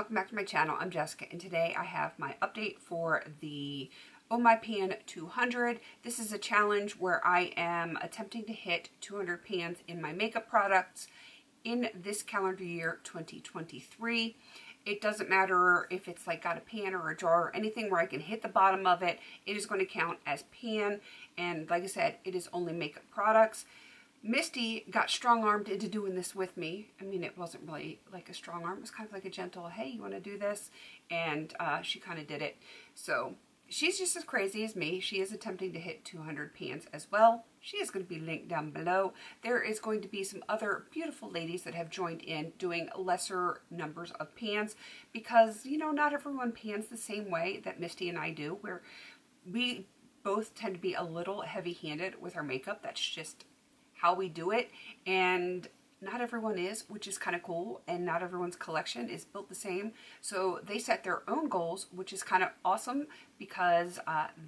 welcome back to my channel. I'm Jessica, and today I have my update for the Oh My Pan 200. This is a challenge where I am attempting to hit 200 pans in my makeup products in this calendar year 2023. It doesn't matter if it's like got a pan or a jar or anything where I can hit the bottom of it. It is going to count as pan, and like I said, it is only makeup products. Misty got strong-armed into doing this with me. I mean, it wasn't really like a strong arm. It was kind of like a gentle, hey, you want to do this? And she kind of did it. So she's just as crazy as me. She is attempting to hit 200 pans as well. She is going to be linked down below. There is going to be some other beautiful ladies that have joined in doing lesser numbers of pans because, you know, not everyone pans the same way that Misty and I do, where we both tend to be a little heavy-handed with our makeup. That's just how we do it, and not everyone is, which is kind of cool, and not everyone's collection is built the same. So they set their own goals, which is kind of awesome because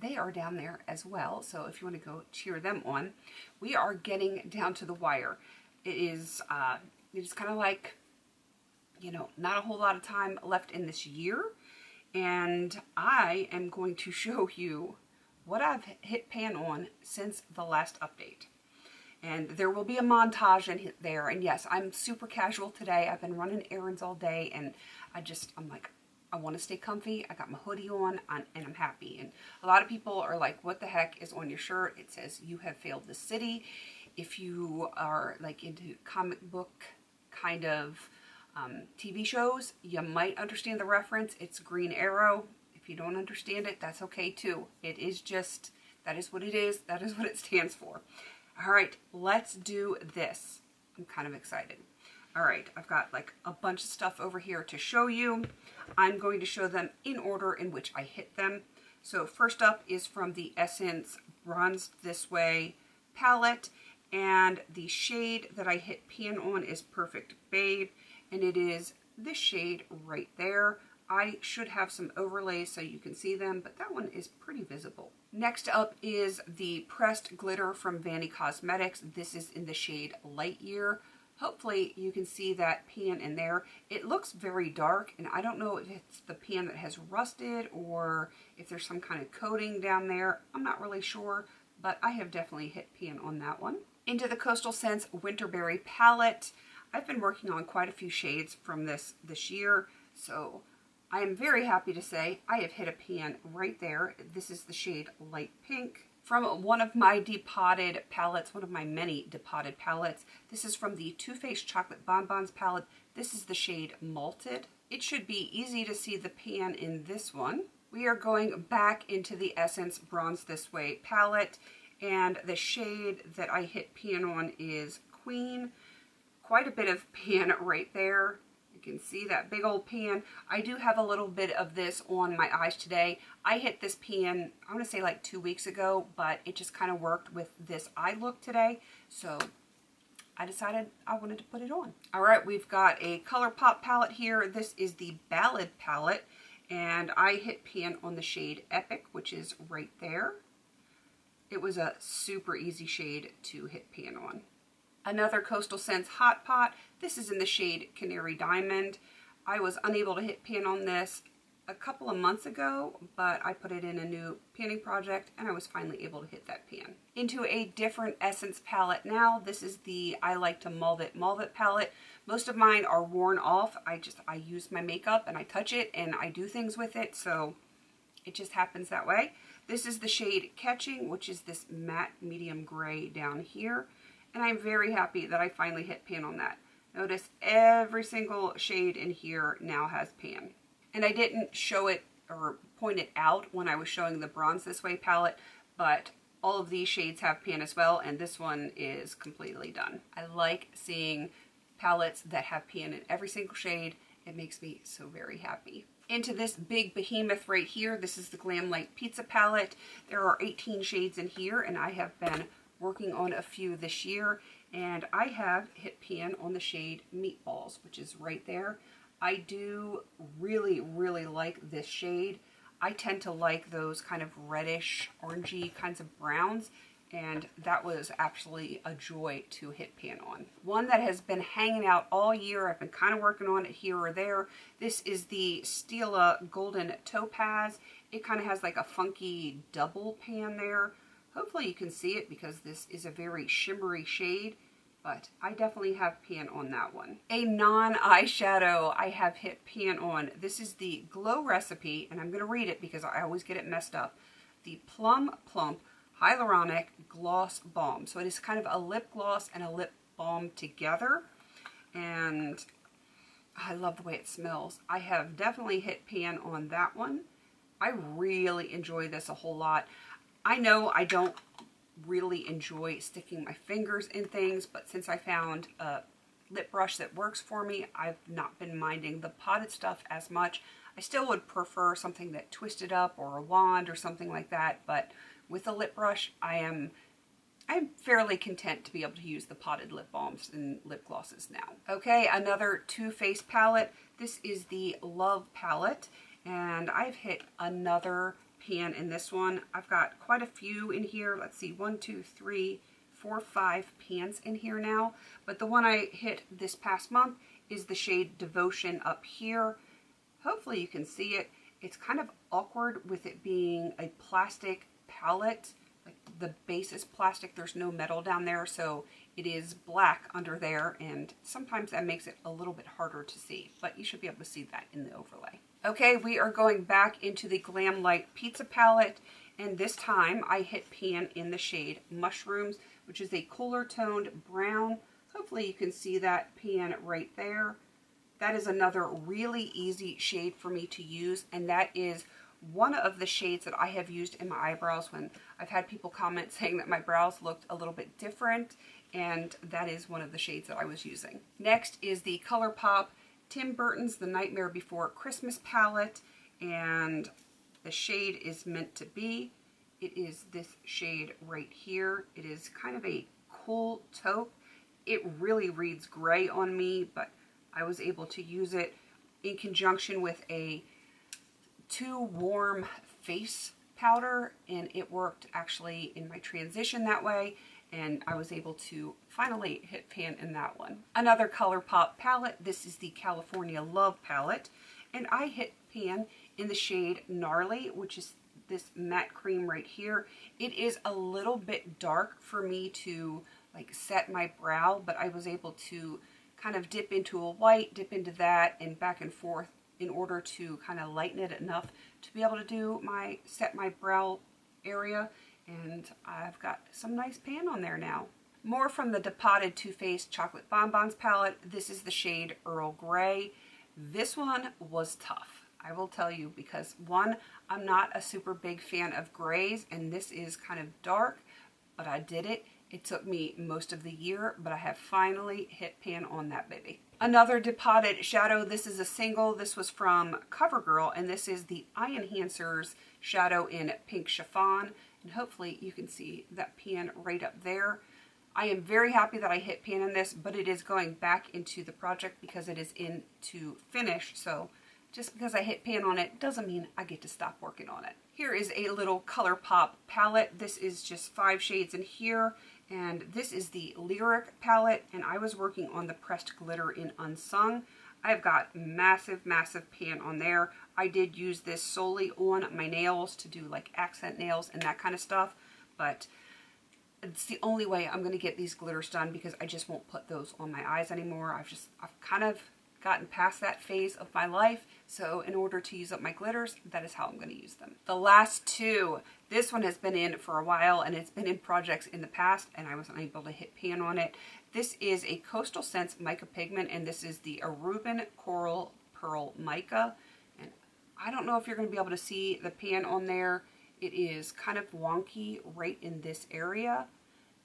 they are down there as well. So if you want to go cheer them on, we are getting down to the wire. It is kind of like, you know, not a whole lot of time left in this year, and I am going to show you what I've hit pan on since the last update. And there will be a montage in there. And yes, I'm super casual today. I've been running errands all day, and I'm like, I want to stay comfy. I got my hoodie on, and I'm happy. And a lot of people are like, what the heck is on your shirt? It says, you have failed the city. If you are like into comic book kind of TV shows, you might understand the reference. It's Green Arrow. If you don't understand it, that's okay too. It is just, that is what it is. That is what it stands for. All right, let's do this. I'm kind of excited. All right, I've got like a bunch of stuff over here to show you. I'm going to show them in order in which I hit them. So first up is from the Essence Bronze This Way palette, and the shade that I hit pan on is Perfect Babe, and it is this shade right there. I should have some overlays so you can see them, but that one is pretty visible. Next up is the pressed glitter from Vanny Cosmetics. This is in the shade Light Year. Hopefully you can see that pan in there. It looks very dark, and I don't know if it's the pan that has rusted or if there's some kind of coating down there. I'm not really sure, but I have definitely hit pan on that one. Into the Coastal Scents Winterberry palette. I've been working on quite a few shades from this year, so I am very happy to say I have hit a pan right there. This is the shade Light Pink from one of my depotted palettes, one of my many depotted palettes. This is from the Too Faced Chocolate Bonbons palette. This is the shade Malted. It should be easy to see the pan in this one. We are going back into the Essence Bronze This Way palette, and the shade that I hit pan on is Queen. Quite a bit of pan right there. You can see that big old pan. I do have a little bit of this on my eyes today. I hit this pan, I want to say like 2 weeks ago, but it just kind of worked with this eye look today. So I decided I wanted to put it on. All right, we've got a ColourPop palette here. This is the Ballad palette, and I hit pan on the shade Epic, which is right there. It was a super easy shade to hit pan on. Another Coastal Scents Hot Pot. This is in the shade Canary Diamond. I was unable to hit pan on this a couple of months ago, but I put it in a new panning project, and I was finally able to hit that pan. Into a different Essence palette now. This is the I Like to Mauve It palette. Most of mine are worn off. I use my makeup, and I touch it, and I do things with it, so it just happens that way. This is the shade Catching, which is this matte medium gray down here. And I'm very happy that I finally hit pan on that. Notice every single shade in here now has pan. And I didn't show it or point it out when I was showing the Bronze This Way palette, but all of these shades have pan as well, and this one is completely done. I like seeing palettes that have pan in every single shade. It makes me so very happy. Into this big behemoth right here. This is the Glam Light Pizza palette. There are 18 shades in here, and I have been working on a few this year, and I have hit pan on the shade Meatballs, which is right there. I do really, really like this shade. I tend to like those kind of reddish, orangey kinds of browns. and that was absolutely a joy to hit pan on. One that has been hanging out all year, I've been kind of working on it here or there. This is the Stila Golden Topaz. It kind of has like a funky double pan there. Hopefully you can see it because this is a very shimmery shade, but I definitely have pan on that one. A non-eyeshadow I have hit pan on. This is the Glow Recipe, and I'm going to read it because I always get it messed up. The Plum Plump Hyaluronic Gloss Balm. So it is kind of a lip gloss and a lip balm together, and I love the way it smells. I have definitely hit pan on that one. I really enjoy this a whole lot. I know I don't really enjoy sticking my fingers in things, but since I found a lip brush that works for me, I've not been minding the potted stuff as much. I still would prefer something that twisted up or a wand or something like that, but with a lip brush, I'm fairly content to be able to use the potted lip balms and lip glosses now. Okay, another Too Faced palette. This is the Love palette, and I've hit another pan in this one. I've got quite a few in here. Let's see, 1, 2, 3, 4, 5 pans in here now. But the one I hit this past month is the shade Devotion up here. Hopefully you can see it. It's kind of awkward with it being a plastic palette. Like the base is plastic, there's no metal down there, so it is black under there, and sometimes that makes it a little bit harder to see, but you should be able to see that in the overlay. Okay, we are going back into the Glam Light Pizza palette, and this time I hit pan in the shade Mushrooms, which is a cooler toned brown. Hopefully you can see that pan right there. That is another really easy shade for me to use, and that is one of the shades that I have used in my eyebrows when I've had people comment saying that my brows looked a little bit different, and that is one of the shades that I was using. Next is the ColourPop Tim Burton's The Nightmare Before Christmas palette, and the shade is Meant to Be. It is this shade right here. It is kind of a cool taupe. It really reads gray on me, but I was able to use it in conjunction with a Too Warm face powder, and it worked actually in my transition that way, and I was able to finally hit pan in that one. Another ColourPop palette. This is the California Love palette, and I hit pan in the shade Gnarly, which is this matte cream right here. It is a little bit dark for me to like set my brow, but I was able to kind of dip into a white, dip into that, and back and forth in order to kind of lighten it enough to be able to do set my brow area, and I've got some nice pan on there now. More from the Depotted Too Faced Chocolate Bonbons palette. This is the shade Earl Grey. This one was tough, I will tell you, because one, I'm not a super big fan of grays, and this is kind of dark, but I did it. It took me most of the year, but I have finally hit pan on that baby. Another Depotted shadow. This is a single. This was from CoverGirl, and this is the Eye Enhancers shadow in Pink Chiffon. And hopefully you can see that pan right up there. I am very happy that I hit pan in this, but it is going back into the project because it is in to finish. So just because I hit pan on it doesn't mean I get to stop working on it. Here is a little ColourPop palette. This is just 5 shades in here. And this is the Lyric palette, and I was working on the pressed glitter in Unsung. I've got massive, massive pan on there. I did use this solely on my nails to do like accent nails and that kind of stuff, but it's the only way I'm going to get these glitters done because I just won't put those on my eyes anymore. I've kind of gotten past that phase of my life, so in order to use up my glitters, that is how I'm going to use them. The last two, this one has been in for a while, and it's been in projects in the past, and I wasn't able to hit pan on it. This is a Coastal Scents mica pigment, and this is the Aruban Coral Pearl Mica, and I don't know if you're going to be able to see the pan on there. It is kind of wonky right in this area.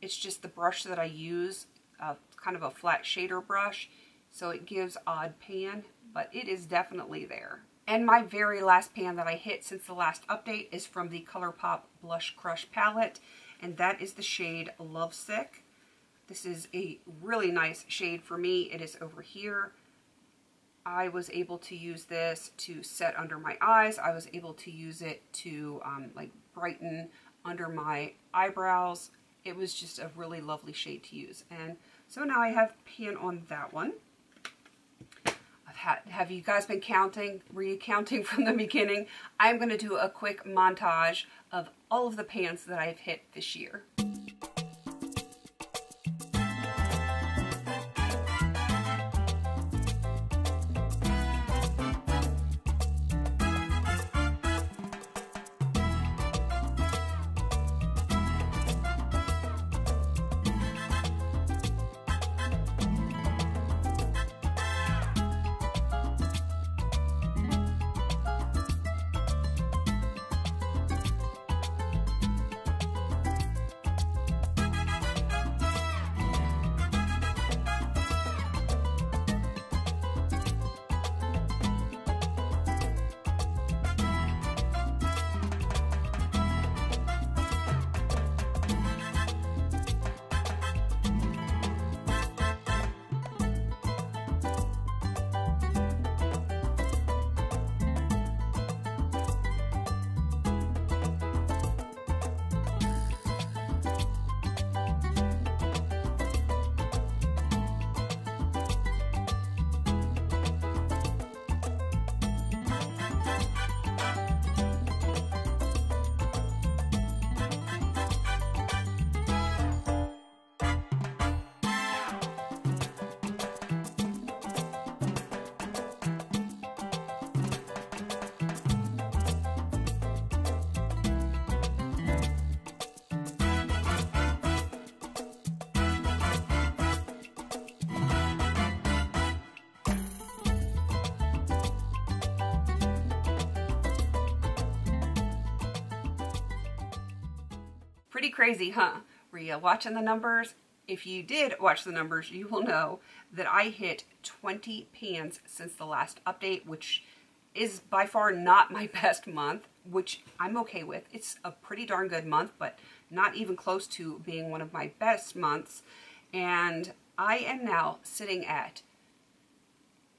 It's just the brush that I use, kind of a flat shader brush, so it gives odd pan, but it is definitely there. And my very last pan that I hit since the last update is from the ColourPop Blush Crush palette, and that is the shade Lovesick. This is a really nice shade for me. It is over here. I was able to use this to set under my eyes. I was able to use it to like brighten under my eyebrows. it was just a really lovely shade to use. And so now I have pan on that one. Have you guys been recounting from the beginning? I'm going to do a quick montage of all of the pans that I've hit this year. Pretty crazy, huh? Were you watching the numbers? If you did watch the numbers, you will know that I hit 20 pans since the last update, which is by far not my best month, which I'm okay with. It's a pretty darn good month, but not even close to being one of my best months. And I am now sitting at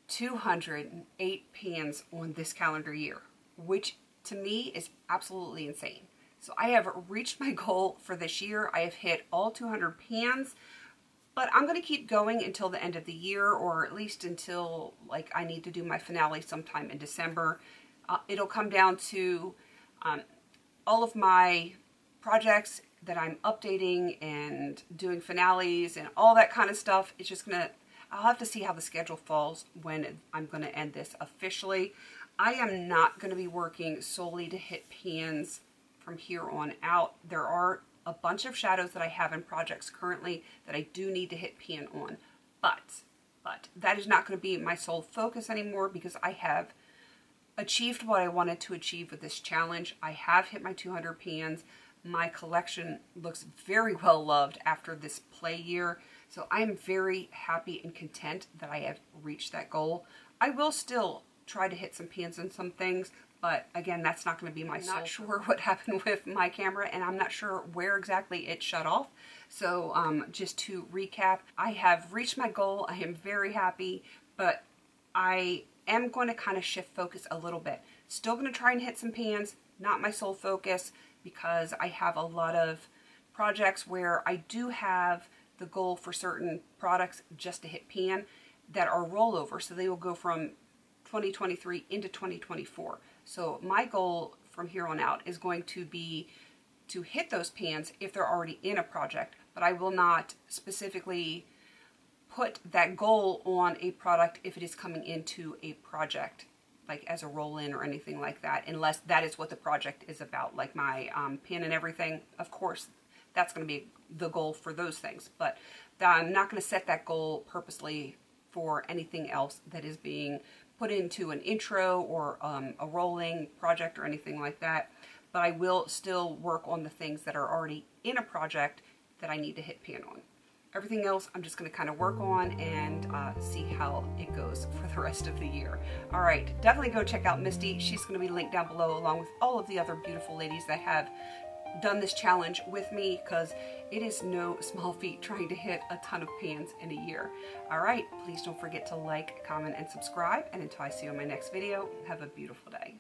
208 pans on this calendar year, which to me is absolutely insane. So I have reached my goal for this year. I have hit all 200 pans, but I'm going to keep going until the end of the year, or at least until like I need to do my finale sometime in December. It'll come down to all of my projects that I'm updating and doing finales and all that kind of stuff. It's just I'll have to see how the schedule falls when I'm going to end this officially. I am not going to be working solely to hit pans from here on out. There are a bunch of shadows that I have in projects currently that I do need to hit pan on, but that is not going to be my sole focus anymore, because I have achieved what I wanted to achieve with this challenge. I have hit my 200 pans. My collection looks very well loved after this play year, so I'm very happy and content that I have reached that goal. I will still try to hit some pans on some things, but again, that's not going to be my sole. I'm not sure what happened with my camera, and I'm not sure where exactly it shut off. So just to recap, I have reached my goal. I am very happy, but I am going to kind of shift focus a little bit. Still going to try and hit some pans, not my sole focus, because I have a lot of projects where I do have the goal for certain products just to hit pan that are rollover. So they will go from 2023 into 2024. So my goal from here on out is going to be to hit those pans if they're already in a project, but I will not specifically put that goal on a product if it is coming into a project, like as a roll-in or anything like that, unless that is what the project is about, like my pan and everything. Of course, that's going to be the goal for those things, but I'm not going to set that goal purposely for anything else that is being put into an intro or a rolling project or anything like that. But I will still work on the things that are already in a project that I need to hit pan on. Everything else I'm just going to kind of work on and see how it goes for the rest of the year. All right, definitely go check out Misty. She's going to be linked down below, along with all of the other beautiful ladies that have done this challenge with me, because it is no small feat trying to hit a ton of pans in a year. All right, please don't forget to like, comment, and subscribe. And until I see you on my next video, have a beautiful day.